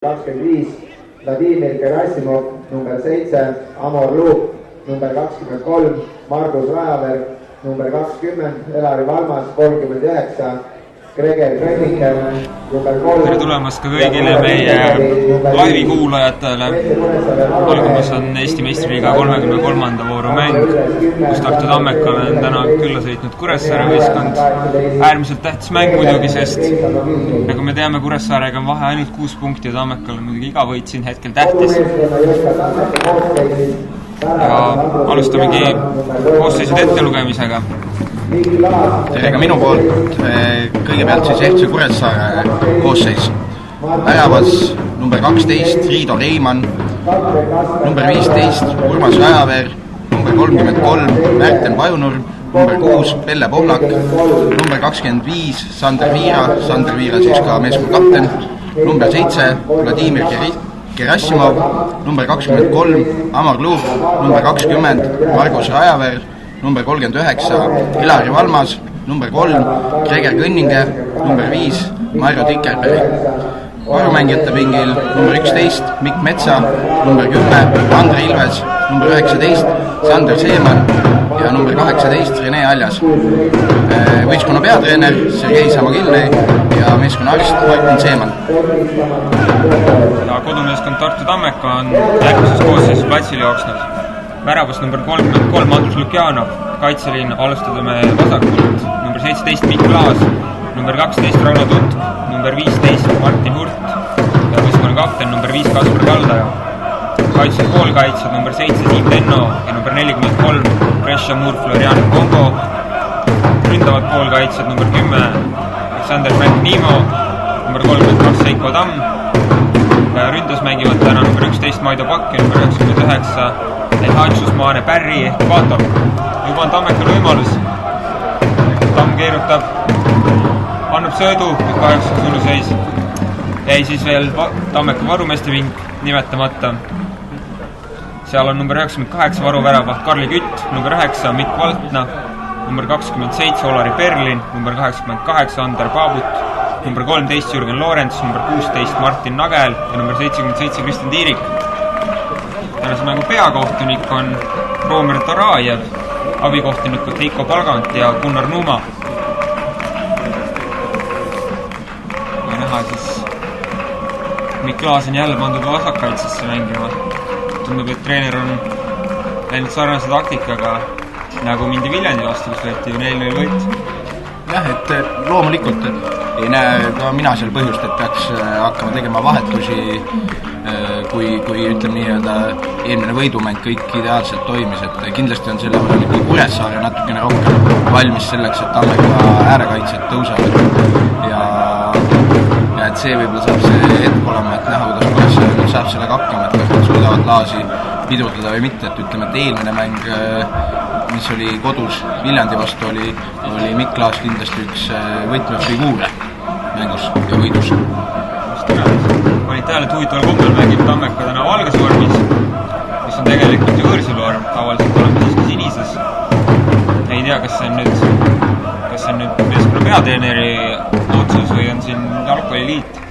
25, Vladimir Gerassimov, number 7, Amor Luuk, number 23, Margus Rajaberg, number 20, Elari Valmas, 39, Gregor Gröninger, number 3. Tere tulemast ka kõigile meie laivi kuulajatele. Algamas on Eesti meistriliiga 33. vooru mäng, kus Tartu Tammekal on täna külla sõitnud Kuressaare võistkond. Äärmiselt tähtis mäng muidugi, sest nagu me teame, Kuressaarega on vahe ainult 6 punkti ja Tammekal on muidugi iga võit siin hetkel tähtis. Ja alustamegi koosseisud ettelugemisega. Tere ka minu poolt. Kõigepealt siis FC Kuressaare koosseis. Väravas number 12 Riido Reimann, number 15 Urmas Rajaveer, number 33 Märten Pajunurm, number 6 Pelle Pohlak, number 25 Sander Viira siis ka meeskonna kapten, number 7 Vladimir Gerassimov, number 23 Amor Luuk, number 20 Margus Rajaveer, number 39 Elari Valmas, number 3 Gregor Gröninger, number 5 Marjo Tikerberg. Varumängijate pingil number 11 Mikk Metsa, number 10 Andre Ilves, number 19 Sander Seeman ja number 18 Rene Aljas. Võistkonna peatreener Sergei Samogilne ja meeskonna arst Martin Seeman. Ja kodumeeskond Tartu Tammeka on järgmises koosseisus platsile jooksnud. Väravas number 33 Andrus Lukjanov, kaitseliin alustame vasakult, number 17 Mikk Klaas, number 12 Rauno Tutk, number 15 Martin Hurt ja võistkonna kapten number 5 Kaspar Kaldaja. Kaitses poolkaitsjad number 7 Siim Tenno ja number 43 Brescia Mur Florian Kongo. Ründavad poolkaitsjad number 10 Alexander Märt-Niimo, number 32 Seiko Tamm. Ründas mängivad täna number 11 Maido Pakk ja number 99 Elhatšus Maane Pärri ehk Paatov. Juba on Tammekal võimalus. Tamm keerutab, annab söödu, nüüd 8 suluseis. Jäi siis veel Tammeka varumeeste ving nimetamata. Seal on number 98 varuväravaht Karli Kütt, number 9 Mikk Valtna, number 27 Olari Berlin, number 88 Ander Paabut, number 13 Jürgen Loorents, number 16 Martin Nagel ja number 77 Kristjan Tiirik. Tänase mängu peakohtunik on Roomer Tarajev, abikohtunikud Heiko Palgant ja Gunnar Numa. Ja näha siis Mikk Klaas on jälle pandud vasakkaitsesse mängima. Tundub, et treener on läinud sarnase taktikaga nagu mindi Viljandi vastu, kus võeti ju 4-0 võit. Jah, et loomulikult ei näe ka mina seal põhjust, et peaks hakkama tegema vahetusi, kui ütleme nii-öelda eelmine võidumäng kõik ideaalselt toimis, et kindlasti on selle võrra Kuressaare natukene rohkem valmis selleks, et Tammeka äärekaitsjad tõusevad ja et see võib-olla saab see hetk olema, et näha, kuidas Kuressaare saab sellega hakkama, et kas nad suudavad Laasi pidurdada või mitte, et ütleme, et eelmine mäng, mis oli kodus Viljandi vastu, oli Mikk Klaas kindlasti üks võtmefiguure mängus ja võidus. Panid tähele, et huvitaval kombel mängib Tammeka täna valges vormis, mis on tegelikult ju võõrsilvorm, tavaliselt oleme siiski sinises. Ei tea, kas see on nüüd meeskonna peatreeneri otsus või on siin jalgpalliliit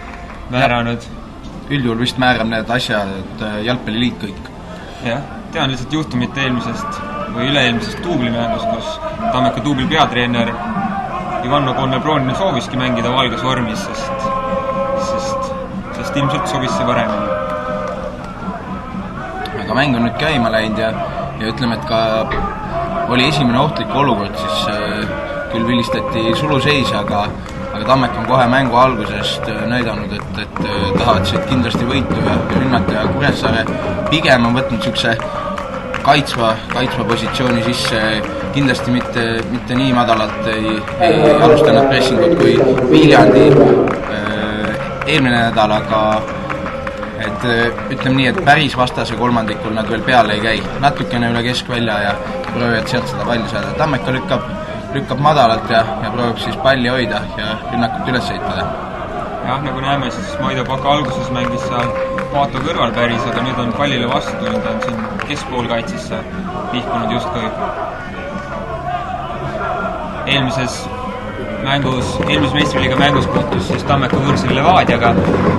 määranud. Üldjuhul vist määrab need asjad, et jalgpalliliit kõik. Jah, tean lihtsalt juhtumit eelmisest või üle-eelmisest duublimängus, kus Tammeka duubli peatreener Ivanno Konne-Brooninen sooviski mängida valges vormis, sest ilmselt sobis see paremini. Aga mäng on nüüd käima läinud ja ütleme, et ka oli esimene ohtlik olukord, siis küll vilistati suluseis, aga Tammeka on kohe mängu algusest näidanud, et tahavad siit kindlasti võitu ja rünnata ja Kuressaare pigem on võtnud niisuguse kaitsva positsiooni sisse, kindlasti mitte nii madalalt ei alustanud pressingut kui Viljandi eelmine nädal, aga et ütleme nii, et päris vastase kolmandikul nad veel peale ei käi, natukene üle keskvälja ja proovivad sealt seda palli saada. Tammeka lükkab madalalt ja proovib siis palli hoida ja rünnakut üles sõitada. Jah, nagu näeme, siis Maido Paka alguses mängis seal Paato kõrval päris, aga nüüd on pallile vastu tulnud, on siin keskpoolkaitsesse vihkunud justkui. Eelmises eelmises meistriliiga mängus puutus siis Tammeka võõrsil Levadiaga,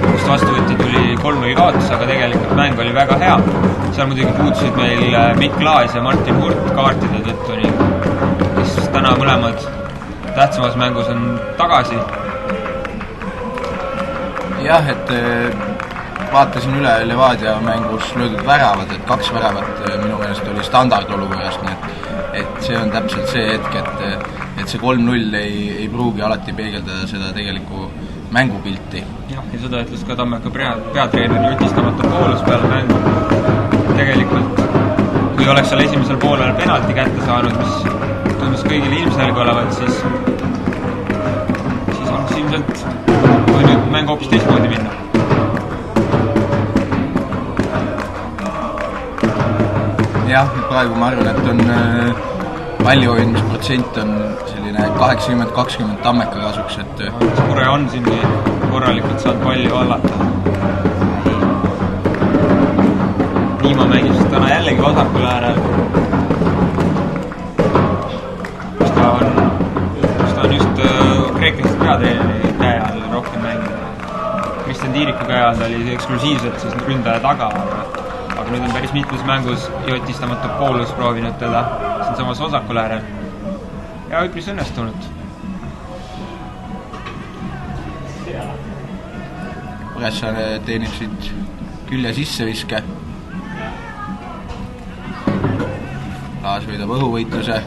kust vastuvõtti tuli 3-0 kaotus, aga tegelikult mäng oli väga hea. Seal muidugi puutusid meil Mikk Laas ja Martin Hurt kaartide tõttu, kes täna mõlemad tähtsamas mängus on tagasi. Jah, et vaatasin üle Levadia mängus löödud väravad, et 2 väravat minu meelest oli standardolukorrast, nii et see on täpselt see hetk, et see 3-0 ei pruugi alati peegeldada seda tegelikku mängupilti. Jah, ja seda ütles ka Tammeka peatreener Jutistamata Poolus peale mängu. Tegelikult, kui oleks seal esimesel poolel penalti kätte saanud, mis tundus kõigile ilmselge olevat, siis oleks ilmselt kui nüüd mäng hoopis teistmoodi minna. Jah, praegu ma arvan, et on pallihoidmisprotsent on selline 80-20 Tammeka kasuks, et Kure on siin korralikult saanud palli vallata. Niima mängis täna jällegi vasakul äärel. Kus ta on just kreeklastest peatreeneri käe all rohkem mängida. Kristjan Tiiriku käe all oli eksklusiivselt siis ründaja taga, aga nüüd on päris mitmes mängus Jutistamata Poolus proovinud teda siin samas vasakul äärel. Ja üpris õnnestunud. Kuressaare teenib siit külje sisseviske. Laas võidab õhuvõitluse.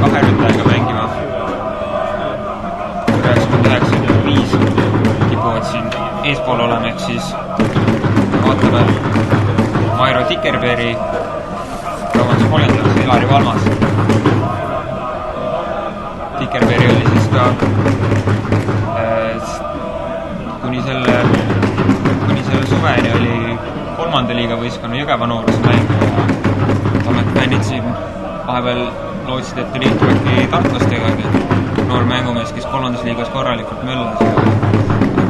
Kahe ründajaga mängima. 99-5 kipuvad siin eespool olema, ehk siis vaatame Mairo Tikerbergi, Roman Spolendas, Elari Valmas. Tikerbergi oli siis ka kuni selle suveni oli 3. liiga võistkonna Jõgeva noorusmäng. Tammeka fännid siin vahepeal lootsid, et liitub äkki tartlastega, noor mängumees, kes 3. liigas korralikult möllas ja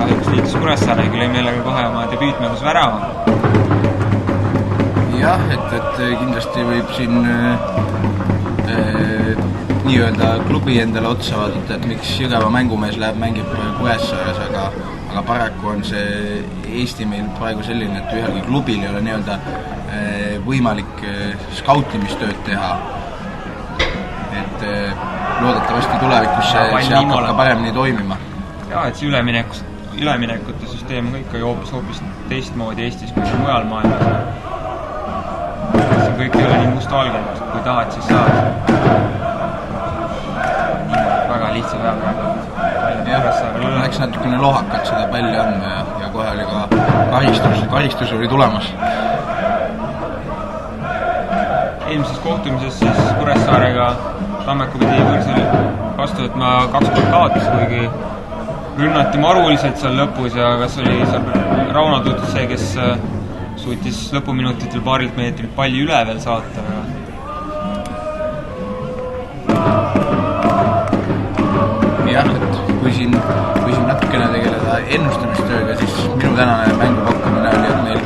kahjuks liitus Kuressaarega, lõi meelega kohe oma debüütmängus värava. Jah, et kindlasti võib siin nii-öelda klubi endale otsa vaadata, et miks Jõgeva mängumees mängib Kuressaares, aga paraku on see Eesti meil praegu selline, et ühelgi klubil ei ole nii-öelda võimalik skautimistööd teha. Et loodetavasti tulevikus see hakkab ka paremini toimima. Jaa, et see üleminekute süsteem on ikka hoopis teistmoodi Eestis kui mujal maailmas. See kõik ei ole nii mustvalgelt, kui tahad, siis saad. Väga lihtsa peaga. Läks natukene lohakalt seda palli andma ja kohe oli ka karistus oli tulemas. Eelmises kohtumises siis Kuressaarega Tammeka pidi võõrsil vastu võtma 2 kaotus, kuigi rünnati maruliselt seal lõpus ja kas oli seal Rauno Tutus see, kes suutis lõpuminutitel paarilt meetrilt palli üle veel saata. Jah, et kui siin natukene tegeleda ennustamistööga, siis minu tänane mängupakkumine oli, et meil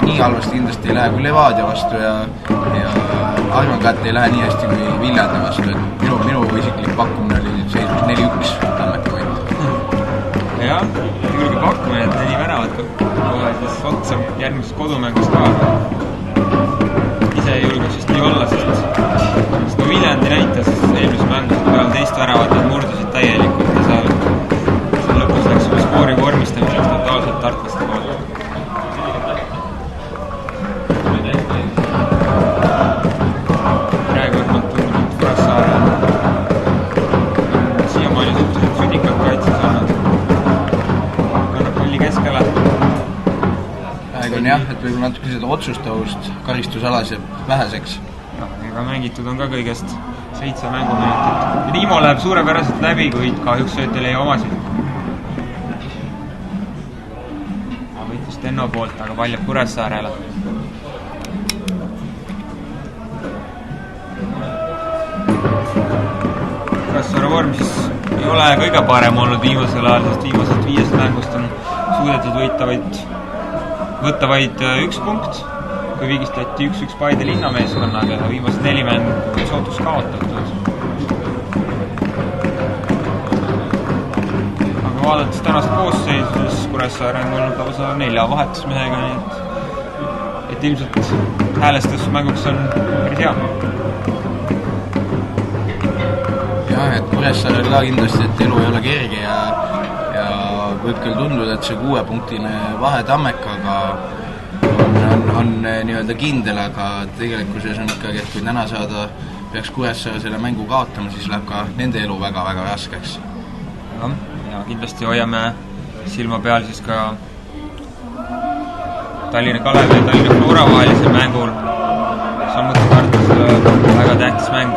nii halvasti kindlasti ei lähe kui Levadia vastu ja arvan ka, et ei lähe nii hästi kui Viljandi vastu, et minu isiklik pakkumine oli seisus 4-1 Tammeka võit. Jah, julge pakkumine, et 4 väravat kohe siis otsa järgmises kodumängus ka. Ise ei julge siis nii olla, sest kui Viljandi näitas eelmises mängus peal teist väravat, nad murdusid täielikult ja seal lõpus läks skoori vormistamiseks totaalselt tartlaste poolt. Praegu on tundnud Kuressaare siiamaani suhteliselt südikalt kaitses olnud. Kannab palli keskele. Praegu on jah, et võib-olla natuke seda otsustavust karistusalas jääb väheseks. Ega mängitud on ka kõigest 7 mänguminutit. Niimo läheb suurepäraselt läbi, kuid kahjuks söötel ei omasid. Võitlus Tenno poolt, aga pall jääb Kuressaarele. Kuressaare vorm siis ei ole kõige parem olnud viimasel ajal, sest viimasest 5 mängust on suudetud võtta vaid 1 punkt. kui vigistati 1-1 Paide linnameeskonnaga ja viimased 4 mängu sootus kaotatud. Aga vaadates tänast koosseisu, siis Kuressaare on olnud lausa 4 vahetusmehega, nii et ilmselt häälestus mänguks on päris hea. Jah, et Kuressaarel ka kindlasti, et elu ei ole kerge ja võib küll tunduda, et see 6-punktine vahe Tammekaga on nii-öelda kindel, aga tegelikkuses on ikkagi, et kui täna peaks Kuressaare selle mängu kaotama, siis läheb ka nende elu väga-väga raskeks. Ja kindlasti hoiame silma peal siis ka Tallinna Kalevi ja Tallinna Flora vahelisel mängul. Samuti Tartus väga tähtis mäng.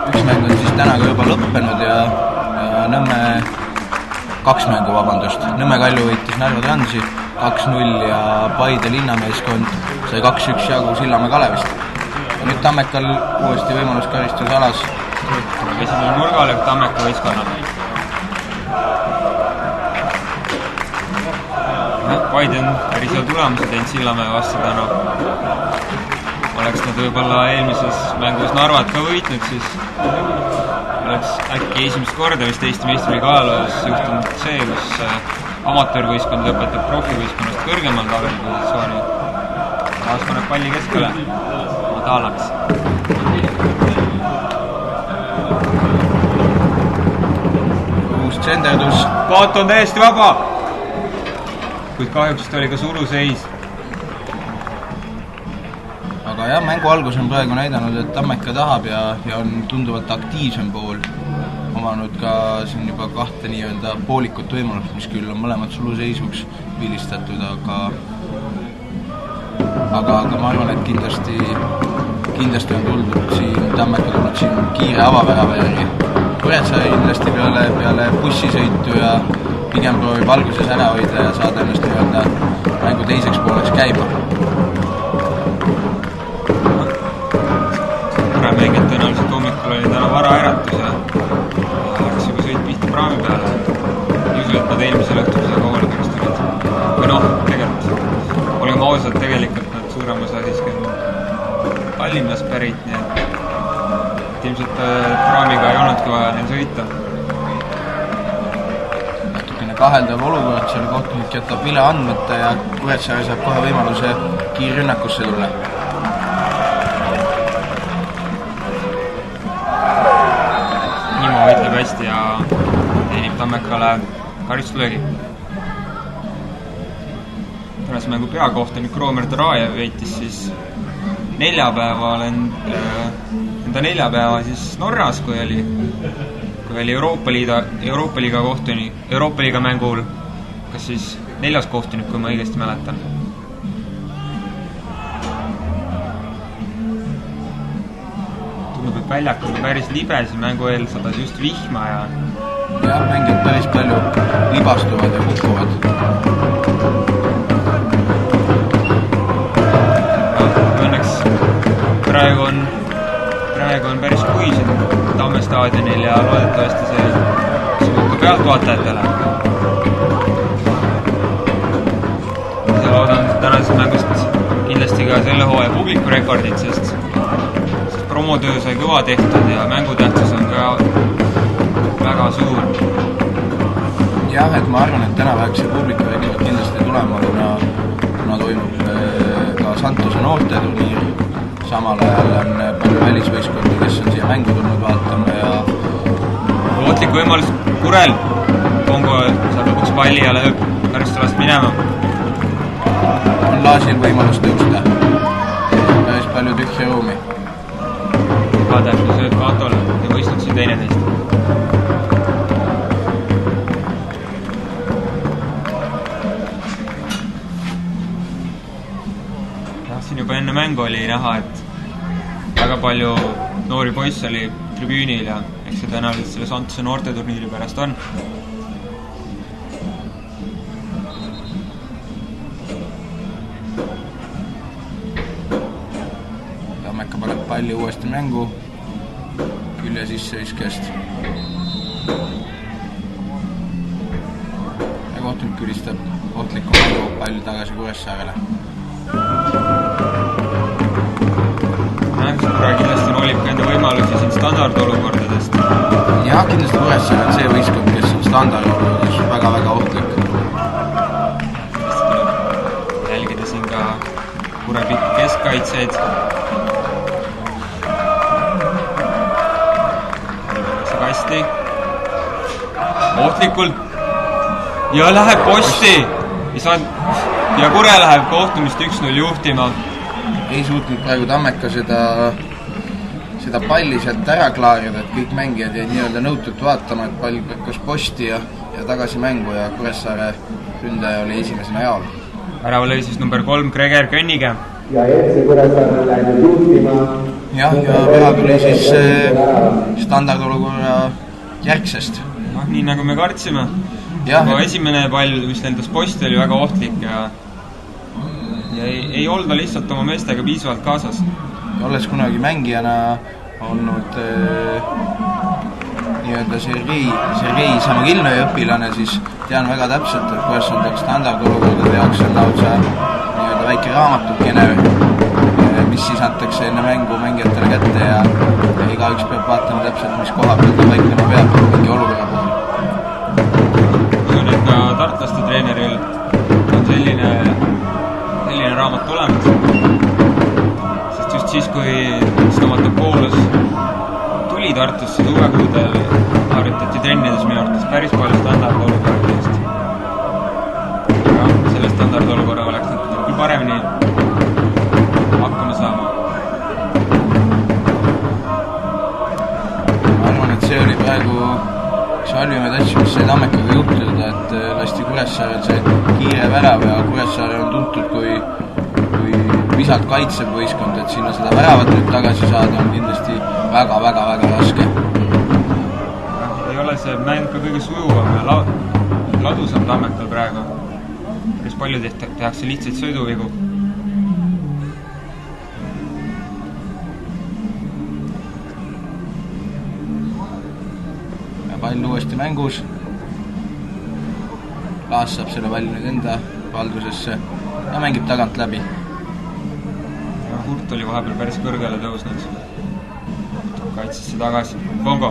Üks mäng on siis täna ka juba lõppenud ja Nõmme 2 mängu, vabandust. Nõmme Kalju võitis Narva Transi 2-0 ja Paide linnameeskond sai 2-1 jagu Sillamäe Kalevist. Ja nüüd Tammekal uuesti võimalus karistusalas. Esimene nurgalöök Tammeka võistkonnal. Paide on päris hea tulemuse teinud Sillamäe vastu täna. Oleks nad võib-olla eelmises mängus Narvat ka võitnud, siis oleks äkki esimest korda vist Eesti meistriliiga ajaloos juhtunud see, kus amatöörvõistkond lõpetab profivõistkonnast kõrgemal tabelipositsiooni. Taas paneb palli keskele, madalaks. Uus tsenderdus. Koot on täiesti vaba, kuid kahjuks oli ka suruseis. Aga jah, mängu algus on praegu näidanud, et Tammeka tahab ja on tunduvalt aktiivsem pool. Omanud ka siin juba 2 nii-öelda poolikut võimalust, mis küll on mõlemad suluseisuks vilistatud, aga ma arvan, et kindlasti on tuldud siin Tammeka tulnud siin kiire avavärava järgi. Kuressaare kindlasti peale bussisõitu ja pigem proovib alguses ära hoida ja saada ennast nii-öelda mängu teiseks pooleks käima. Mängid tõenäoliselt hommikul oli täna vara äratus ja läks juba sõit pihta praami peale. Usuliselt nad eelmisel õhtul seda koole pärast olid. Või tegelikult, olgem ausad, tegelikult nad suurem osa siiski on Tallinnas pärit, nii et ilmselt praamiga ei olnudki vaja neil sõita. Natukene kaheldav olukord, seal kohtunik jätab vile andmata ja Kuressaare saab kohe võimaluse kiirrünnakusse tulla. Võitleb hästi ja teenib Tammekale karistuslöögi. Tänase mängu peakohtunik Roomer Tarajev veetis siis neljapäeval enda neljapäeva siis Norras, kui oli Euroopa Liiga mängul, kas siis 4. kohtunik, kui ma õigesti mäletan. Väljak oli päris libes, mängu eel sadas just vihma ja mängijad päris palju libastuvad ja kukkuvad. Õnneks praegu on päris kuisid Tamme staadionil ja loodetavasti see sobib ka pealtvaatajatele. Ja loodan tänasest mängust kindlasti ka selle hooaja publiku rekordid, sest promotöö sai kõva tehtud ja mängutähtsus on ka väga suur. Jah, et ma arvan, et täna peaks see publiku rekord kindlasti tulema, kuna toimub ka Santuse noorteturniir. Samal ajal on palju välisvõistkondi, kes on siia mängu tulnud vaatama ja ootlik võimalus Kurel. Kongo saab lõpuks palli ja lööb karistulast minema. On Laasil võimalus tõusta. Päris palju tühja ruumi. Tähtis sööd Katol ja võistnud siin teineteist. Siin juba enne mängu oli näha, et väga palju noori poisse oli tribüünil ja eks see tõenäoliselt selle Santuse noorteturniiri pärast on. Tammeka paneb palli uuesti mängu külje sisse viskest. Ja kohtunik ülistab ohtliku mängu pall tagasi Kuressaarele. Kindlasti noolib ka enda võimalusi siin standardolukordadest. Jah, kindlasti Kuressaare on see võistkond, kes on standardolukordades väga-väga ohtlik. Jälgida siin ka Kurepikki keskkaitseid. Kasti. Ohtlikult. Ja läheb posti. Ja Kure läheb kohtumist 1-0 juhtima. Ei suutnud praegu Tammeka seda palli sealt ära klaarida, et kõik mängijad jäid nii-öelda nõutult vaatama, et pall põkkas posti ja tagasi mängu ja Kuressaare ründaja oli esimesena jaol. Värava lõi siis number 3 Greger Könnige. Ja FC Kuressaare läinud juhtima. Ja värav tuli siis standardolukorra järgsest. Nii nagu me kartsime. Esimene pall, mis lendas posti, oli väga ohtlik ja ei olda lihtsalt oma meestega piisavalt kaasas. Olles kunagi mängijana olnud nii-öelda Sergei Samogilnõi õpilane, siis tean väga täpselt, et kuidas on standardolukordade jaoks on lausa nii-öelda väike raamatukene, mis siis antakse enne mängu mängijatele kätte ja igaüks peab vaatama täpselt, mis koha peal ta paiknema peab mingi olukorra puhul. Usun, et ka tartlaste treeneril on selline raamat olemas. Sest just siis, kui Stomatopoulos tuli Tartusse suvekuudel, harjutati trennides minu arvates päris palju standardolukorradest. Ja selle standardolukorra oleks nad küll paremini hakkama saama. Ma arvan, et see oli praegu üks halvimaid asju, mis sai Tammekaga juhtuda, et lasti Kuressaarel see kiire värav ja Kuressaare on tuntud kui visalt kaitseb võistkond, et sinna seda väravat nüüd tagasi saada on kindlasti väga-väga-väga raske. Ei ole see mäng ka kõige sujuvam ja ladusam Tammekal praegu. Päris palju tehakse lihtsaid sõiduvigu. Ja pall uuesti mängus. Laas saab selle palli nüüd enda valdusesse ja mängib tagant läbi. Hurt oli vahepeal päris kõrgele tõusnud. Kaitsesse tagasi. Bongo.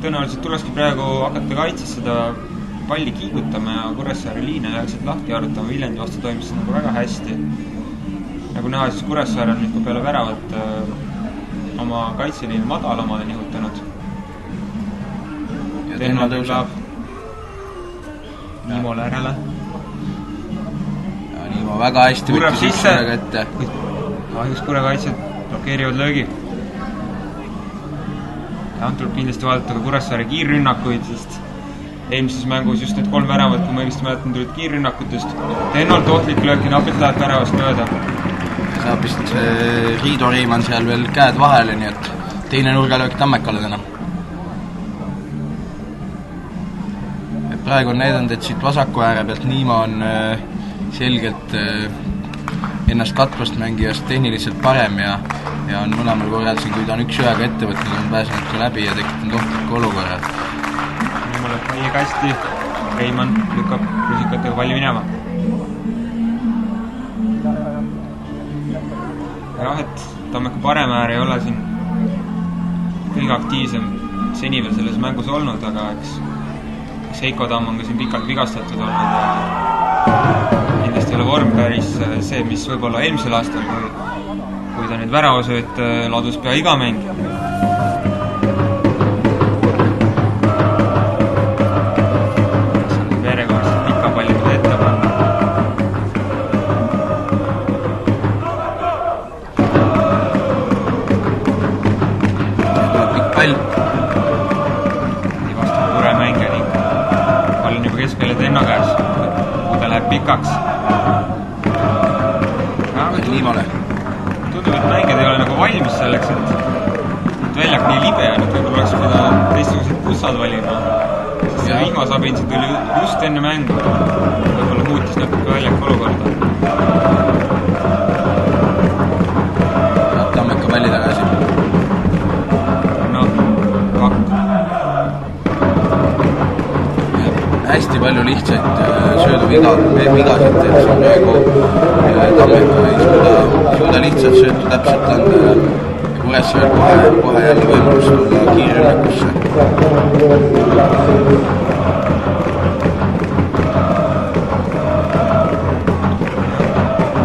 Tõenäoliselt tuleski praegu hakata kaitses seda palli kiigutama ja Kuressaare liine jääksid lahti arutama. Viljandi vastu toimis nagu väga hästi. Nagu näha, siis Kuressaare on nüüd peale väravat oma kaitseliin madalamale nihutanud. Ja Tenno tõusab. Niimole järele. Niimo väga hästi võttis üksusega ette. Kahjuks Kure kaitsed blokeerivad löögi. Ja tuleb kindlasti vaadata ka Kuressaare kiirrünnakuid, sest eelmises mängus just need 3 väravat, kui ma õigesti mäletan, tulid kiirrünnakutest. Tennolt ohtlik lööki, napilt läheb väravast mööda. Saab vist Riido Reimann seal veel käed vahele, nii et teine nurgalöök Tammekale täna. Praegu on näidanud, et siit vasaku ääre pealt Niimo on selgelt ennast katvast mängijast tehniliselt parem ja on mõlemal korral siin, kui ta on 1-1-ga ette võtnud, on pääsenud ka läbi ja tekitanud ohtliku olukorra. Niimo lööb nii hästi, Reimann lükkab rusikatega palli minema. Jah, et Tammeka parem äär ei ole siin kõige aktiivsem seni veel selles mängus olnud, aga eks Heiko Tamm on ka siin pikalt vigastatud olnud ja kindlasti ei ole vorm päris see, mis võib-olla eelmisel aastal, kui ta nüüd väravasööt ladus pea iga mäng. Verekoorselt pika palli tuli ette panna. Pikk pall. Keskpeale Tenno käes, kui ta läheb pikaks. Niimole. Tundub, et mängijad ei ole nagu valmis selleks, et väljak nii libe on, et võib-olla oleks pida teistsugused pussad valima. Sest see vihmasabin see tuli just enne mängu. Võib-olla muutis natuke väljak olukorda. Tammeka palli tagasi. No, Kakk. vigasid, et siin praegu Tammeka ei suuda lihtsalt söötu täpselt anda ja Kuressaarel kohe jälle võimalus tulla kiirrünnakusse.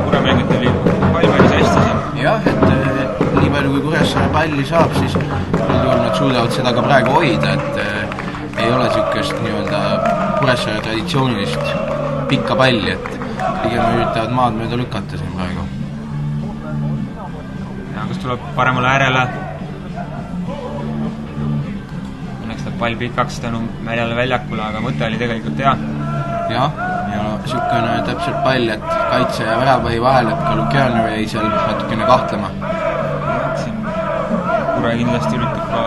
Kuremängid oli pall päris hästi siin. Jah, et nii palju kui Kuressaare palli saab, siis nad suudavad seda ka praegu hoida, et ei ole niisugust nii-öelda Kuressaare traditsioonilist pikka palli, et pigem üritavad maad mööda lükata siin praegu. Ja kus tuleb paremale äärele. Õnneks läheb pall pikaks tänu Märjale väljakule, aga mõte oli tegelikult hea. Jah, ja niisugune täpselt pall, et kaitse ja väravõi vahel, et ka Lukjanov jäi seal natukene kahtlema. Siin Kure kindlasti üritab ka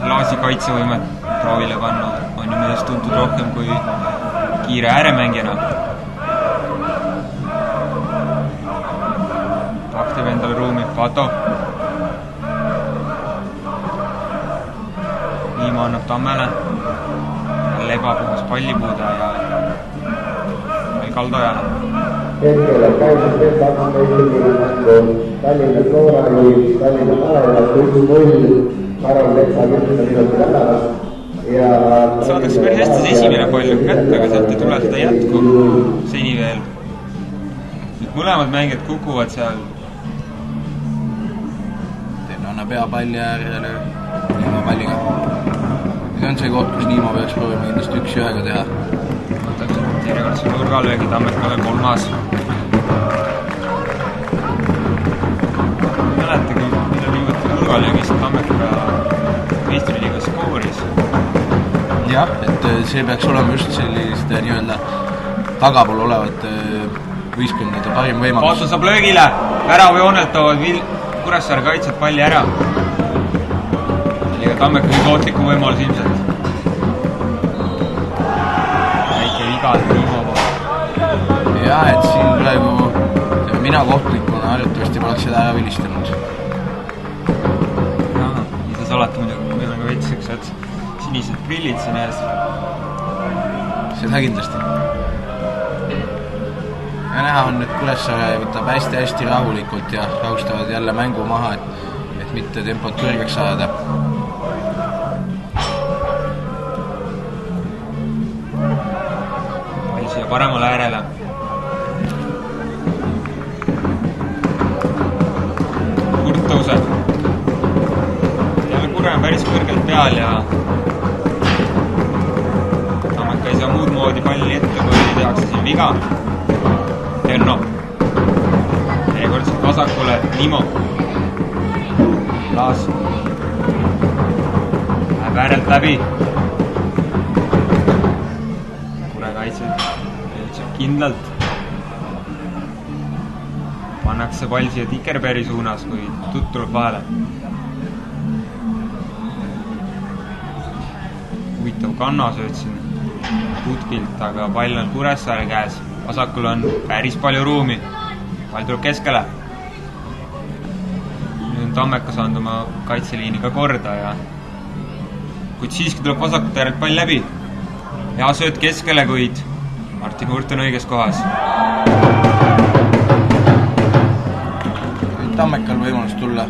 Laasi kaitsevõimet proovile panna. On ju meelest tuntud rohkem kui kiire ääremängijana. Pak teeb endale ruumi, Pato. Liima annab Tammele. Ebapuhas pallipuude ja Kaldojale. Hetkel on käinud veel 12 mängu Tallinna Flora juhis Tallinna Kalevalas 1-0 Karol Letsa 10 minuti nädalast ja saadakse päris hästi see esimene pall kätte, aga sealt ei tule seda jätku seni veel. Nüüd mõlemad mängijad kukuvad seal. Teine annab hea palli äärele Niimo palliga. See on see koht, kus Niimo peaks proovima kindlasti 1-1 teha. Järjekordse nurgalöögi Tammekale 3. Mäleta, kui millal jõuti nurgalöögist Tammeka meistriliigas skooris. Jah, et see peaks olema just selliste nii-öelda tagapool olevate võistkondade parim võimalus. Paatu saab löögile, väravjoonelt toovad Kuressaare kaitsed palli ära. Liga Tammeka kõige ootlikum võimalus ilmselt. Väike viga Niimo poolt. Jah, et siin praegu mina kohtlikuna harjutavasti poleks seda ära vilistanud. Jah, mida sa alati muidugi, meil on ka veitseks, et sinised prillid siin ees. Seda kindlasti. Ja näha on, et Kuressaare võtab hästi-hästi rahulikult ja rahustavad jälle mängu maha, et mitte tempot kõrgeks saada. Pall siia paremale äärele. Kurt tõuseb. Jälle Kure on päris kõrgelt peal ja Tammeka ei saa muud moodi palli ette, kui tehakse siin viga. Terno. Järjekordselt vasakule Niimo. Laas. Läheb äärelt läbi. Kure kaitsed jõudseb kindlalt. Pannakse pall siia Tikerberri suunas, kui Tutt tuleb vahele. Huvitav kannasööt siin Tuttilt, aga pall on Kuressaare käes. Vasakul on päris palju ruumi. Pall tuleb keskele. Nüüd on Tammeka saanud oma kaitseliiniga korda ja kuid siiski tuleb vasakut äärelt pall läbi. Hea sööt keskele, kuid Martin Hurt on õiges kohas. Tammekal võimalus tulla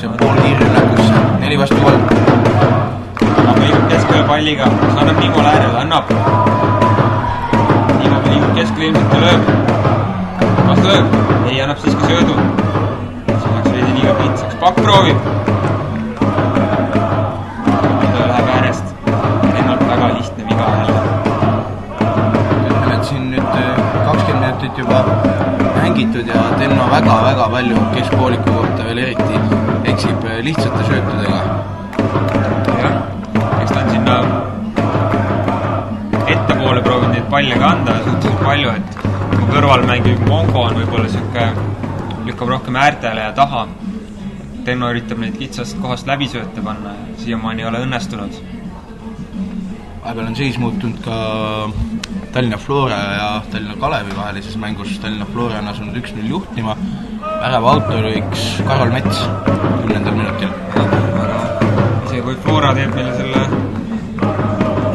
poolkiirrünnakusse 4-3. Annab liigub keskele palliga, see annab Niimole äärele, annab. Niimo liigub keskele ilmselt ja lööb. Kas lööb? Ei, annab siiski söödu. See oleks veidi liiga pitsaks. Pakk proovib. Töö läheb äärest. Ennalt väga lihtne viga jälle. Ütleme, et siin nüüd 20 minutit juba mängitud ja Tenno väga-väga palju keskpooliku kohta veel eriti eksib lihtsate söötudega. Jah, eks ta on sinna ettepoole proovinud neid palle ka anda suhteliselt palju, et kui kõrval mängib Mongo on võib-olla siuke lükkab rohkem äärtele ja taha. Tenno üritab neid kitsast kohast läbi sööte panna ja siiamaani ei ole õnnestunud. Vahepeal on seis muutunud ka Tallinna Flora ja Tallinna Kalevi vahelises mängus. Tallinna Flora on asunud 1-0 juhtima. Värava autoriks Karol Mets 10. minutil. Aga isegi kui Flora teeb meile selle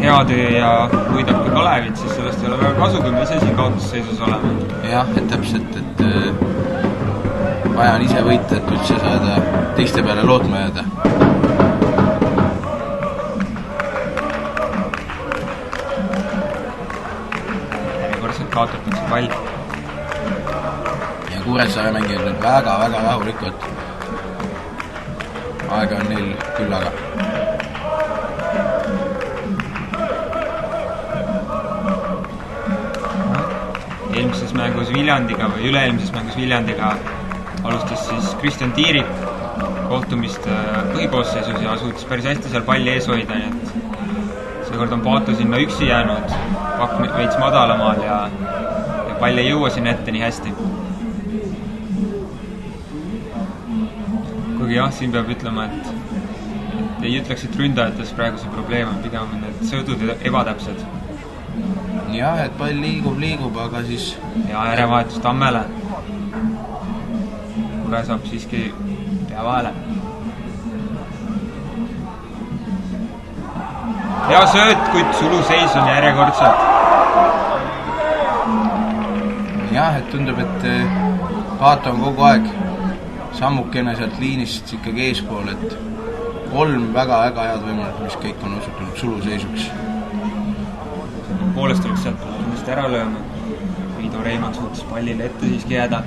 hea töö ja võidab ka Kalevit, siis sellest ei ole väga kasu, kui me ise siin kaotusseisus oleme. jah, et täpselt, et vaja on ise võita, et üldse saada teiste peale lootma jääda. Järjekordselt kaotatakse pall. Ja Kuressaare mängijad nüüd väga-väga rahulikult. Aega on neil küllaga. Eelmises mängus Viljandiga või üle-eelmises mängus Viljandiga alustas siis Kristjan Tiirik kohtumist põhikoosseisus ja suutis päris hästi seal palli ees hoida, nii et seekord on Paatu sinna üksi jäänud, pakk veits madalamaal ja pall ei jõua sinna ette nii hästi. Kuigi jah, siin peab ütlema, et ei ütleks, et ründajates praegu see probleem on, pigem on need sõõdud ebatäpsed. jah, et pall liigub, aga siis... ja ärevahetus Tammele. Kure saab siiski pea vahele. Hea sööt, kuid suluseis on järjekordselt. jah, et tundub, et Paatu on kogu aeg sammukene sealt liinist ikkagi eespool, et 3 väga-väga head võimalused, mis kõik on osutunud suluseisuks. Poolest oleks sealt kindlasti ära lööma. Priido Reimann suutis pallile ette siiski jääda.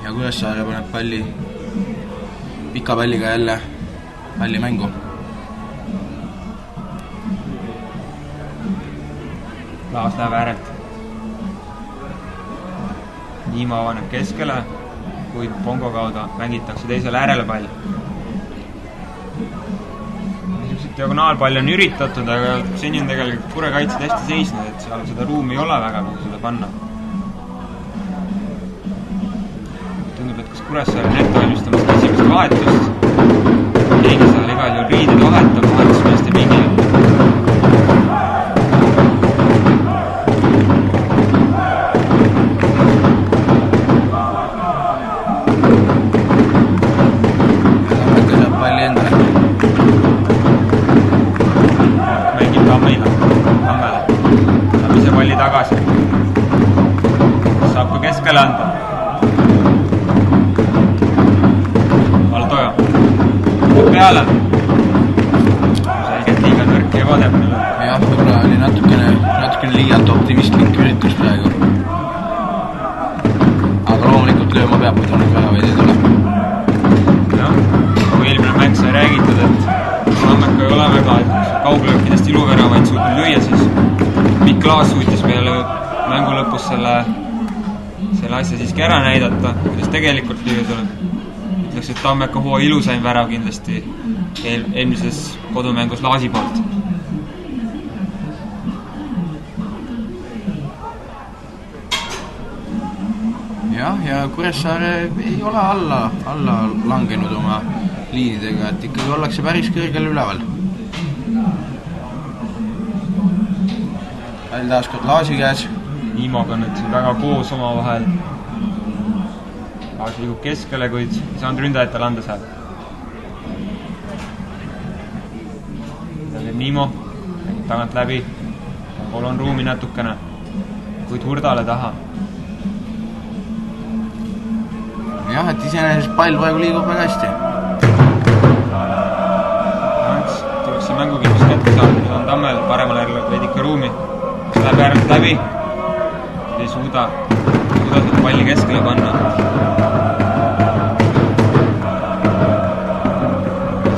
Ja Kuressaare paneb palli pika palliga jälle pallimängu. Laas läheb äärelt. Niima avaneb keskele, kuid Pongo kaudu mängitakse teisele äärele pall. Diagonaalpalli on üritatud, aga seni on tegelikult Kure kaitsed hästi seisnud, et seal seda ruumi ei ole väga, kuhu seda panna. Tundub, et kas Kuressaare on ette valmistamast esimest vahetust. Keegi seal igal juhul riided vahetab vahetusmeeste pingil. Tagasi. Saab ka keskele anda. Valdoja. Peale. Selgelt liiga nõrk ja ebatäpne. jah, võib-olla oli natukene liialt optimistlik üritus praegu. Aga loomulikult lööma peab, kui ta nüüd väga veidi tuleb. jah, kui eelmine mäng sai räägitud, et Tammeka ei ole väga kauglöökidest iluväravaid suutnud lüüa, siis Mikk Laas suutis peale mängu lõpus selle asja siiski ära näidata, kuidas tegelikult lüüa tuleb. Ütleks, et Tammeka hoo ilusaim värav kindlasti eelmises kodumängus Laasi poolt. jah, ja Kuressaare ei ole alla langenud oma liinidega, et ikkagi ollakse päris kõrgel üleval. Pall taaskord Laasi käes. Niimoga on nüüd väga koos oma vahel. Laas liigub keskele, kuid ei saanud ründajatele anda seal. Niimo tagant läbi. Pool on ruumi natukene, kuid Hurdale taha. jah, et iseenesest pall praegu liigub väga hästi. Tuleks see mängukindlus kätte saada, nüüd on Tammel paremal äärel veidike ruumi. Läheb äärelt läbi. Ei suuda seda palli keskele panna.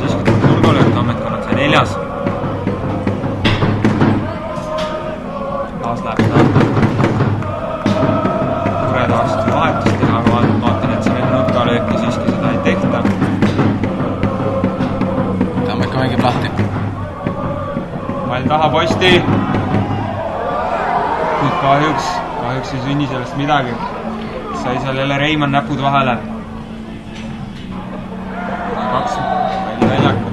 Siis kui turgolöök Tammekon on see 4. Laas läheb seda. Kure tahaks seda vahetust teha, aga vaatan, et see nurgalööki siiski seda ei tehta. Tammeka mängib lahti. Pall taha posti. Kuid kahjuks ei sünni sellest midagi. Sai seal jälle Reimann näpud vahele. 2 palli väljakul.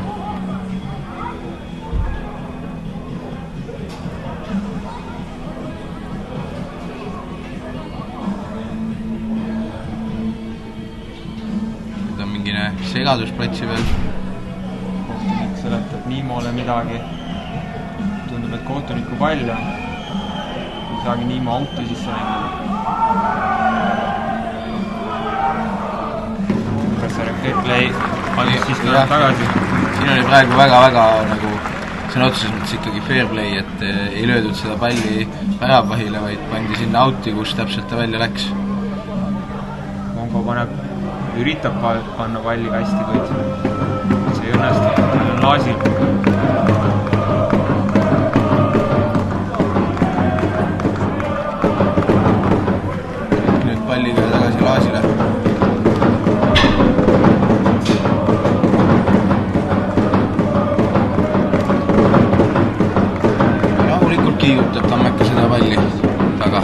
Nüüd on mingine segadus platsi peal. Kohtunik seletab Niimole midagi. Tundub, et kohtuniku pall ja ei saagi Niimo auto sisse mängida. Kuressaare fair play algus siiski tagasi. Siin oli praegu väga nagu sõna otseses mõttes ikkagi fair play, et ei löödud seda palli väravahile, vaid pandi sinna auti, kus täpselt ta välja läks. Mongo üritab panna palli kasti, kuid see ei õnnestu, tal on laasil. Nüüd palliga tagasi laasile. Rahulikult kiigutab Tammeka seda palli taga.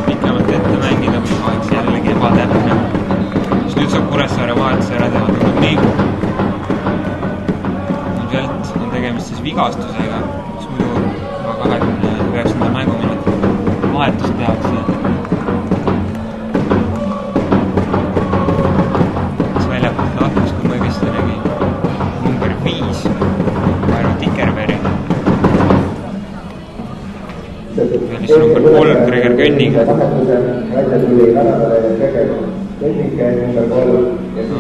Pikemalt ette mängida, mis oleks jällegi ebatäpne. Siis nüüd saab Kuressaare vahetuse ära teha tundub nii. Ilmselt on tegemist siis vigastusega, mis muidu juba 29. mänguminut vahetust tehakse. Kas väljapoolt lahkus, kui ma õigesti nägin, number 5, Kairo Tikerveri. Välis number 3, Gregor Könnig.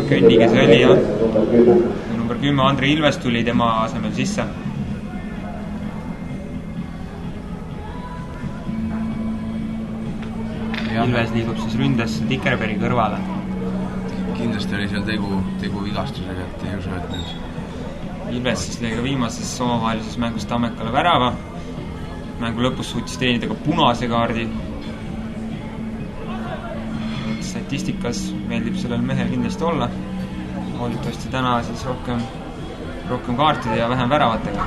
Könnige see oli, jah. Number 10, Andri Ilves tuli tema asemel sisse. Ilves liigub siis ründesse Tikerveri kõrvale. Kindlasti oli seal tegu vigastusega, et ei usu, et nüüd. Ilves siis lõi ka viimases omavahelises mängus Tammekale värava. Mängu lõpus suutis teenida ka punase kaardi. Statistikas meeldib sellel mehel kindlasti olla. Loodetavasti täna siis rohkem kaartide ja vähem väravatega.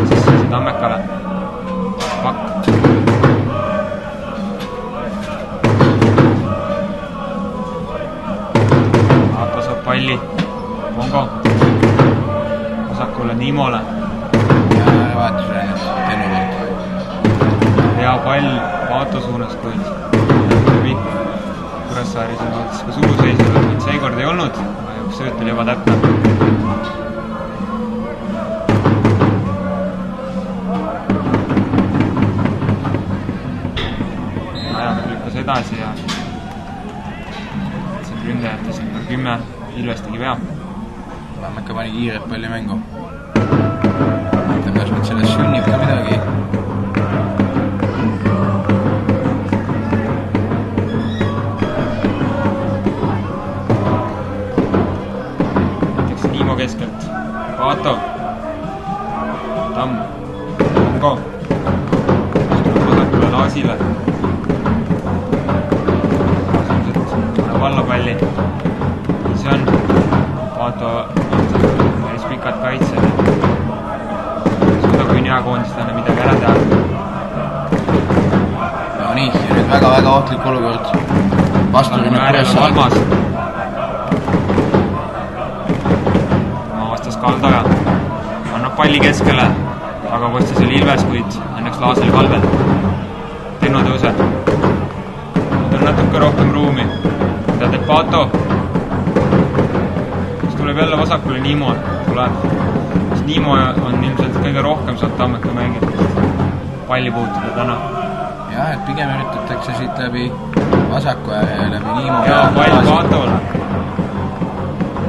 Siis Tammekale. Pakk. Aato saab palli. Mongo. Vasakule Niimole. Hea pall Aato suunas, kuid Kuressaaris on ka suluseisul, kuid seekord ei olnud, aga üks sööt oli juba täpne. Ajaga lükkas edasi ja see ründajatest number 10 Ilves tegi vea. Tammeka pani kiiret palli mängu. Kas nüüd sellest sünnib ka midagi? Näiteks Niimo keskelt. Aato. Tamm. Mongo. Vasakule laasile. Tuleb alla palli. See on. Aato on päris pikad kaitsed. Kui neakoondistane midagi ära teha. No nii, ja nüüd väga ohtlik olukord. Vasturime Kuressaare. Ma vastas Kaldaja. Annab palli keskele. Aga postis oli Ilves, kuid õnneks Laasel Kalvel. Tenno tõuseb. Nüüd on natuke rohkem ruumi. Mida teeb Pato? Siis tuleb jälle vasakule Niimo. Tuleb. Niimo on ilmselt kõige rohkem saab Tammeka mängida palli puutuda täna. Jah, et pigem üritatakse siit läbi vasaku ja läbi Niimo. Ja pall Paatole.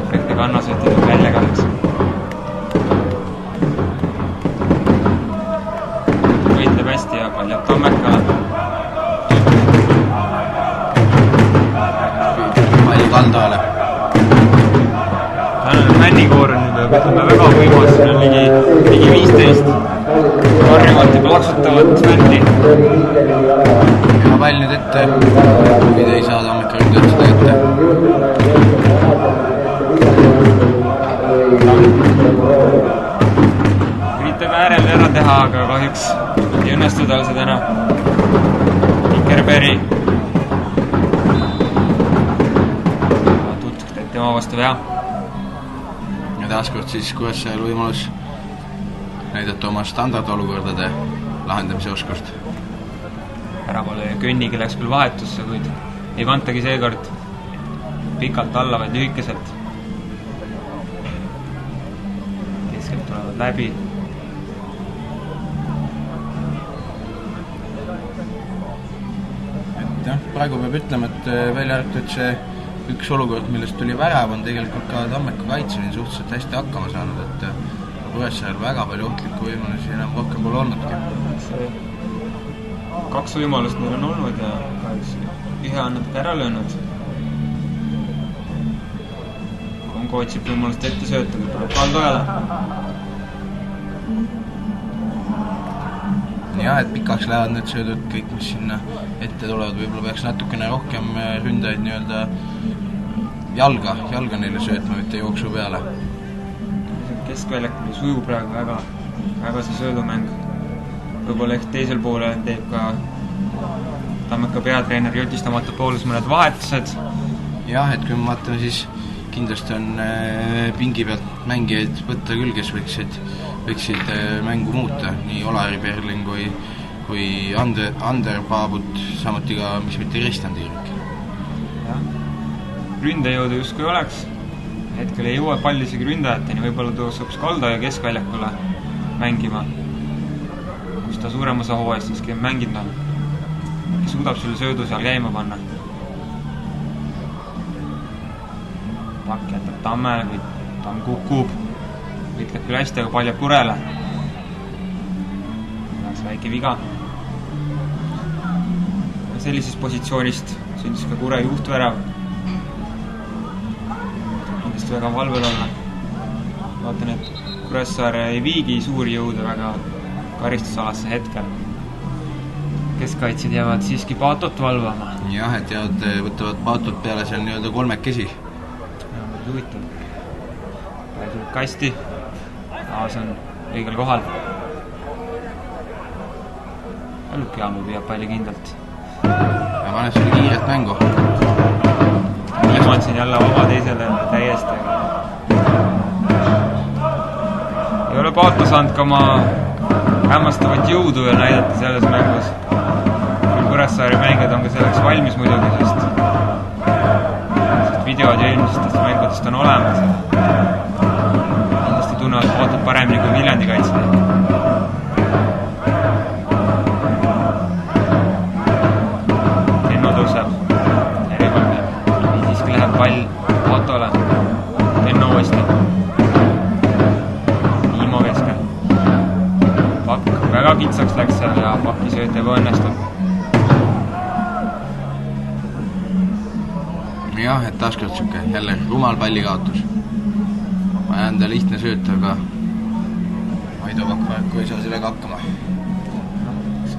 Efekti kannasõtid on välja kaheks. Võitleb hästi ja pall jääb Tammekale. Palli Kaldale. Tänane männikoor on nüüd väga võimas, siin on ligi 15 karjuvat ja plaksutavat männi. Ja pall nüüd ette, kui ei saa Tammeka ründajat seda ette. Üritab äärel ära teha, aga kahjuks ei õnnestu tal see täna. Tikerberg. Tutsk teeb tema vastu vea. Ja taaskord siis Kuressaarel võimalus näidata oma standardolukordade lahendamise oskust. väravale Könnigi läks küll vahetusse, kuid ei pantagi seekord pikalt alla, vaid lühikeselt. Keskelt tulevad läbi. Praegu peab ütlema, et välja arvatud see üks olukord, millest tuli värav, on tegelikult ka Tammeka kaitselin suhteliselt hästi hakkama saanud, et Kuressaarel väga palju ohtlikku võimalusi enam rohkem pole olnudki. 2 võimalust neil on olnud ja ühe on natuke ära löönud. Kongo otsib võimalust ette sööta, kui tuleb Kaldojale. Jah, et pikaks lähevad need söödud kõik, mis sinna ette tulevad, võib-olla peaks natukene rohkem ründajaid nii-öelda jalga neile söötma, mitte jooksu peale. Keskväljak sujub praegu väga see söödumäng. Võib-olla ehk teisel poole teeb ka Tammeka peatreener Jotistamata pooles mõned vahetused. Jah, et kui ma vaatan, siis kindlasti on pingi pealt mängijaid võtta küll, kes võiksid mängu muuta, nii Olari Perling kui Ander Paabut, samuti ka, mis mitte Kristjan Tiirik. Ründejõudu justkui oleks. Hetkel ei jõua pall isegi ründajateni, võib-olla tõuseb Kaldoja keskväljakule mängima, kus ta suurem osa hooajast siiski mänginud on. Suudab selle söödu seal käima panna. Pakk jätab Tammele, kui Tamm kukub. Võitleb küll hästi, aga pall jääb Kurele. Läks väike viga. Sellisest positsioonist sündis ka Kure juhtvärav. Kindlasti väga valvel olla. Vaatan, et Kuressaare ei viigi suuri jõude väga karistusalasse hetkel. Keskkaitsid jäävad siiski Paatot valvama. Jah, et võtavad Paatot peale seal nii-öelda kolmekesi. Huvitav. Pääsub kasti. Aas on õigel kohal. Lukianu püüab palli kindlalt. Ja paneb selle kiiret mängu. Ilman siin jälle vaba teisele täiesti. Ei ole Paato saanud ka oma hämmastavat jõudu ja näidata selles mängus. Küll Kuressaare mängijad on ka selleks valmis muidugi, sest videod ja eelmistest mängudest on olemas. Kindlasti tunnevad Paatot paremini kui Viljandi kaitsel. Tenno tõuseb. Järjevalve. Siiski läheb pall Paatole. Tenno uuesti. Niimo keskel. Pakk väga kitsaks läks seal ja Pakki sööt juba õnnestub. Jah, et taaskord siuke jälle rumal pallikaotus. Ma jään ta lihtne sööt, aga Aido Pakk praegu ei saa sellega hakkama.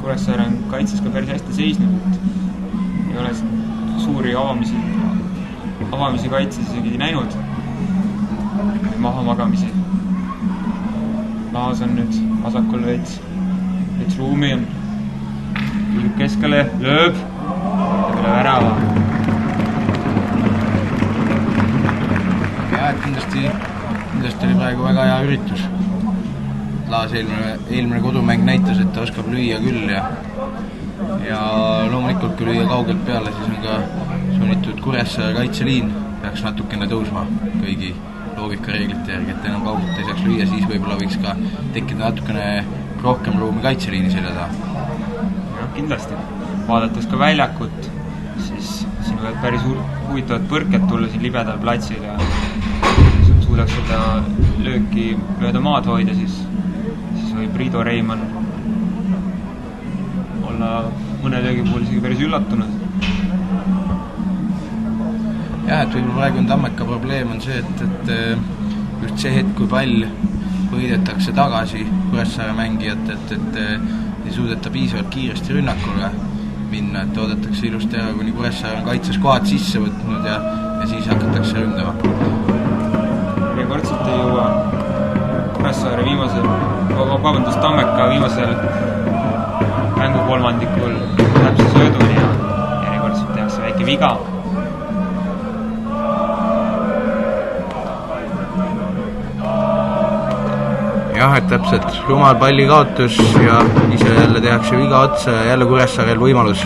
Kuressaare on kaitses ka päris hästi seisnud. Ei ole suuri avamisi kaitses isegi näinud. Maha magamisi. Laas on nüüd vasakul veits ruumi on. Külgub keskele, lööb. Üle värava. Ja, et kindlasti oli praegu väga hea üritus. Laas eelmine kodumäng näitas, et ta oskab lüüa küll ja loomulikult kui lüüa kaugelt peale, siis on ka sunnitud Kuressaare kaitseliin peaks natukene tõusma kõigi loogikareeglite järgi, et enam kaugelt ei saaks lüüa, siis võib-olla võiks ka tekkida natukene rohkem ruumi kaitseliini selja taha. Ja, kindlasti. Vaadates ka väljakut, siis siin võivad päris huvitavad põrked tulla siin libedal platsil ja suudaks seda lööki lööda maad hoida, siis võib Priido Reimann olla mõne löögi puhul isegi päris üllatunud. Jah, et võib-olla praegu on Tammeka probleem on see, et just see hetk, kui pall võidetakse tagasi Kuressaare mängijat, et ei suudeta piisavalt kiiresti rünnakule minna, et oodatakse ilusti ära, kuni Kuressaare on kaitses kohad sisse võtnud ja siis hakatakse ründama. Järjekordselt ei jõua Kuressaare Tammeka viimasel mängukolmandikul täpse sööduni ja järjekordselt tehakse väike viga. jah, et täpselt rumal palli kaotus ja ise jälle tehakse viga otsa ja jälle Kuressaarel võimalus.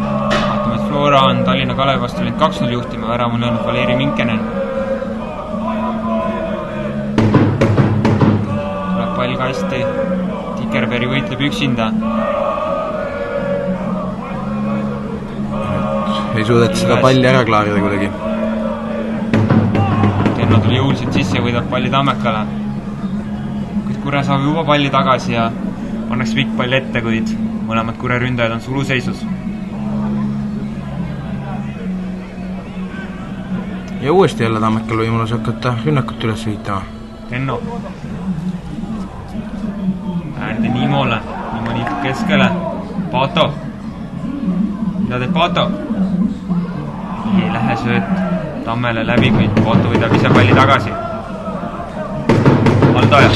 Vaatame, et Flora on Tallinna Kalevi vastu läinud 2-0 juhtima, värava on löönud Valeri Minkenen. Tuleb pall kasti, Tikerberg võitleb üksinda. Ei suudeta seda palli ära klaarida kuidagi. Tenno tuli jõuliselt sisse ja võidab palli Tammekale. Kuid Kure saab juba palli tagasi ja pannakse pikk pall ette, kuid mõlemad Kure ründajad on suluseisus. Ja uuesti jälle Tammekal võimalus hakata rünnakut üles viitama. Tenno. Äärde Niimole. Niimo niitab keskele. Pato. Mida teeb Pato? Ei lähe sööt Tammele läbi, kuid Pato võidab ise palli tagasi. Aldaja.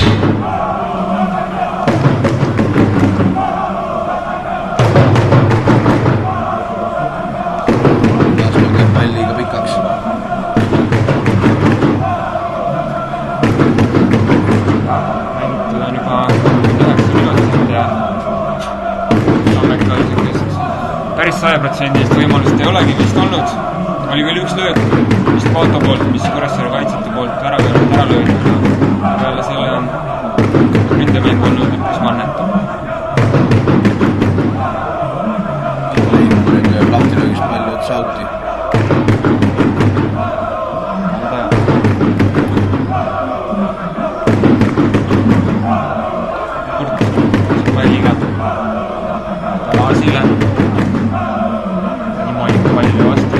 Taas lugeb palliga pikaks. Mängitud on juba 9 minutit ja Tammekal päris 100% võimalust ei olegi vist olnud. Oli veel üks löök vist Pato poolt, mis Kuressaare kaitsjate poolt ära löönud. Peale selle on ründemäng olnud üpris mannetu. Nüüd lööb lahtilöögist palli otsa auti. Kurt palliga Talasile. Niimoodi pallile vastu.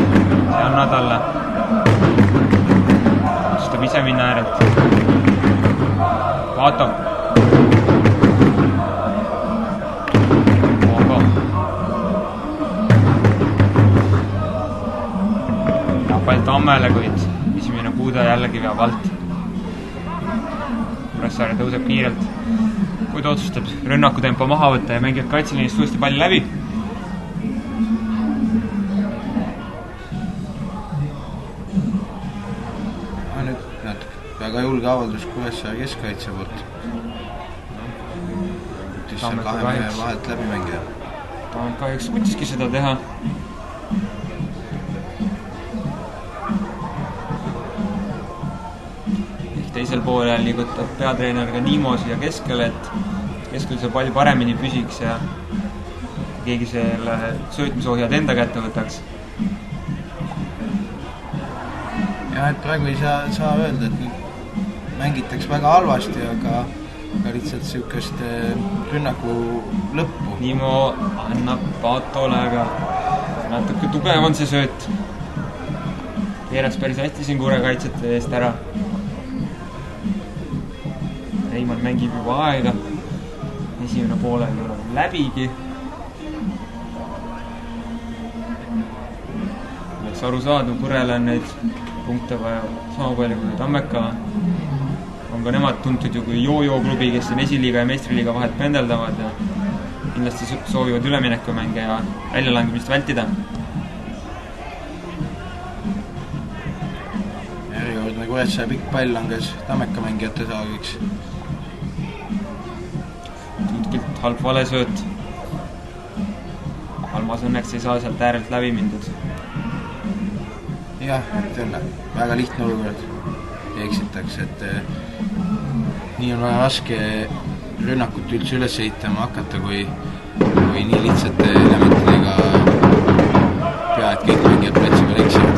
See anna talle. Otsustab ise minna äärelt. Pato. Ogo. Ja pall Tammele, kuid esimene puude jällegi veab alt. Kuressaare tõuseb kiirelt, kuid otsustab rünnakutempo maha võtta ja mängib kaitseliinist uuesti palli läbi. Väga julge avaldus Kuressaare keskkaitse poolt. Kutis seal kahe mehe vahelt läbi mängida. Ta on kahjuks kutiski seda teha. Ehk teisel poolel liigutab peatreener ka Niimo siia keskele, et keskel see pall paremini püsiks ja keegi selle söötmisohjad enda kätte võtaks. Jah, et praegu ei saa öelda, et mängitakse väga halvasti, aga lihtsalt sihukest rünnaku lõppu. Niimo annab Patole, aga natuke tugev on see sööt. Keeras päris hästi siin Kure kaitsjate eest ära. Reimann mängib juba aega. Esimene poole ei ole läbigi. Oleks aru saada, Kurele on neid punkte vaja sama palju kui Tammeka. On ka nemad tuntud ju kui Jojo-klubi, kes siin esiliiga ja meistriliiga vahet pendeldavad ja kindlasti soovivad üleminekumänge ja väljalangimist vältida. Järjekordne Kuressaare pikk pall langes Tammeka mängijate saagiks. Tuntud halb valesööt. Almas õnneks ei saa sealt äärelt läbi mindud. Jah, et jälle väga lihtne olukord. Eksitakse, et nii on väga raske rünnakut üldse üles ehitama hakata, kui nii lihtsate elementidega pea, et kõik mängijad platsi peal eksivad.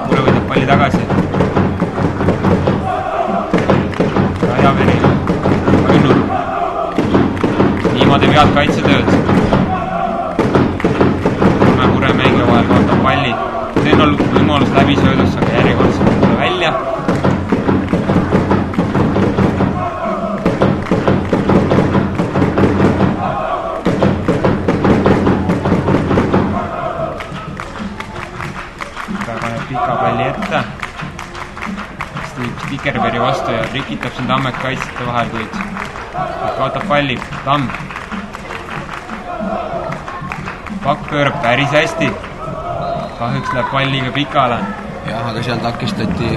Kure võidab palli tagasi. Rajaveri võinud. Niimoodi vead kaitsetööd. Kure mänge vahel kaotab palli. See on olnud võimalus läbi söödus, aga järjekordselt tule välja. Paneb pika palli ette. Tikerbergi vastu ja trikitab siin Tammek kaitsjate vahel, kuid kaotab palli. Tamm. Pakk pöörab päris hästi. Kahjuks läheb palliga pikale. jah, aga seal takistati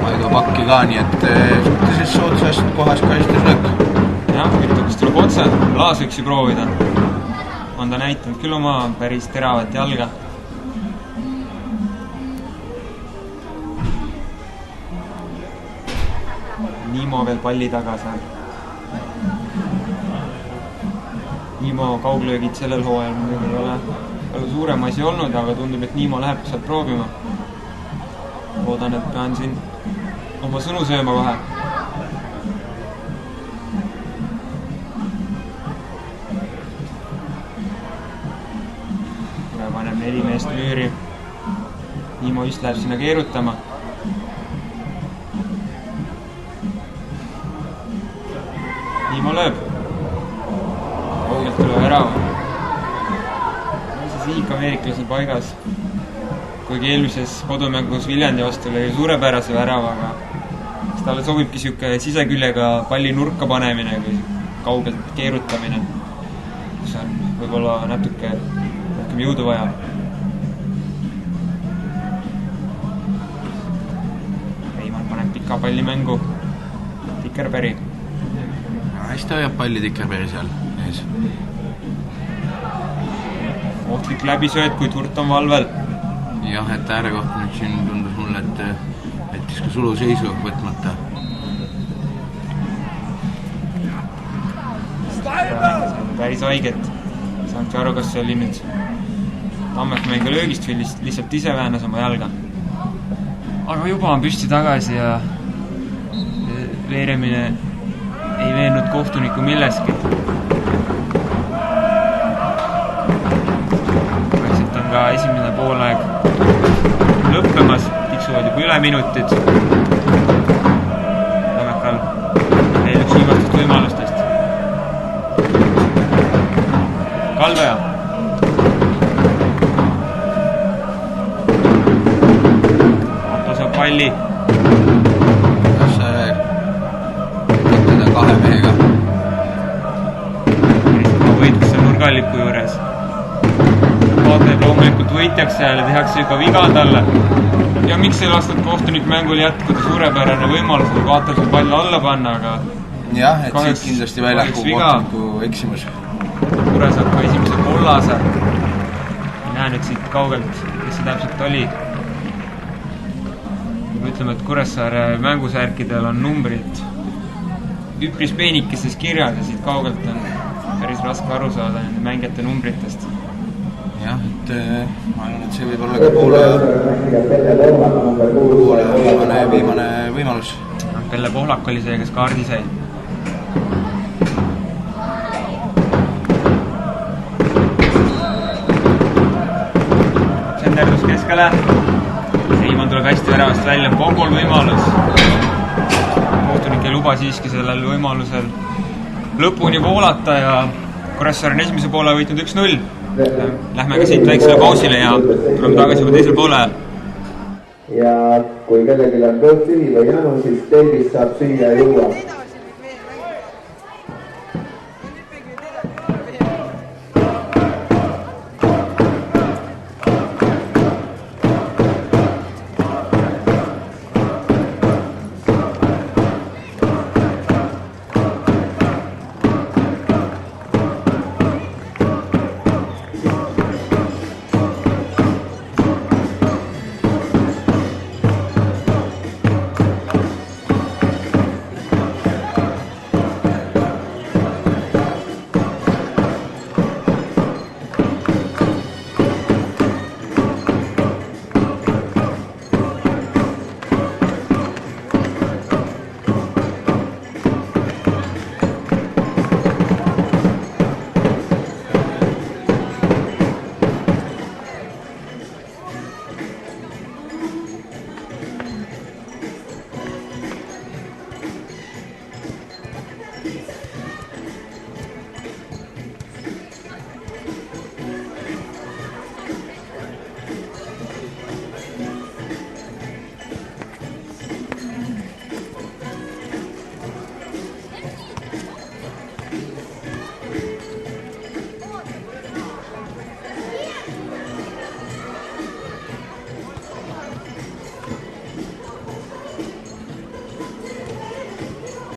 Maido Pakki ka, nii et suhteliselt soodsast kohas karistuslöök. Jah, üritakast tuleb otse, Laas võiks ju proovida. On ta näitanud küll oma päris teravat jalga. Niimo veel palli taga seal. Niimo kauglöögid sellel hooajal muidugi ei ole suurem asi olnud, aga tundub, et Niimo läheb sealt proovima. Loodan, et pean siin oma sõnu sööma kohe. Paneb 4 meest müüri. Niimo vist läheb sinna keerutama. Niimo lööb. Kaugelt tuleb värava. See siik ameeriklasel paigas. Kuigi eelmises kodumängus Viljandi vastu oli suurepärase värava, aga kas talle sobibki siuke siseküljega palli nurka panemine või kaugelt keerutamine, kus on võib-olla natuke rohkem jõudu vaja. Reimann paneb pika palli mängu. Tikerberg. Hästi hoiab palli Tikerberg seal ees. Ohtlik läbisööt, kui Turt on valvel. Jah, et äärekoht nüüd siin tundus mulle, et jättis ka sulu seisu võtmata. Päris haiget. Saangi aru, kas see oli nüüd Tammek mängu löögist või lihtsalt ise väänas oma jalga. Aga juba on püsti tagasi ja veeremine ei veennud kohtuniku milleski. Vaikselt on ka esimene poolaeg lõppemas, tiksuvad juba üle minutid. Tammekal veel üks viimastest võimalustest. Kalveja. Otto saab palli. Kas see võttada 2 mehega? Võitlus on nurgalliku juures. Vaatab loomulikult võitjaks seal ja tehakse juba viga talle. Ja miks ei lastud kohtunik mängul jätkuda, suurepärane võimalus, et vaatab see pall alla panna, aga jah, et siit kindlasti väljaku kohtuniku eksimus. Kure saab ka esimese kollase. Ei näe nüüd siit kaugelt, kes see täpselt oli. Ütleme, et Kuressaare mängusärkidel on numbrid üpris peenikeses kirjas ja siit kaugelt on päris raske aru saada nende mängijate numbritest. Jah, et ma arvan, et see võib olla ka poole viimane võimalus. Pelle Pohlak oli see, kes kaardi sai. Senderdus keskele. Reimann tuleb hästi väravast välja, Pogol võimalus. Kohtunik ei luba siiski sellel võimalusel lõpuni voolata ja Kuressaare on esimese poole võitnud 1-0. Lähme ka siit väiksele pausile ja tuleme tagasi juba teisel poole. Ja kui kellelgi on kõht tühi või janu, siis telgist saab süüa ja juua.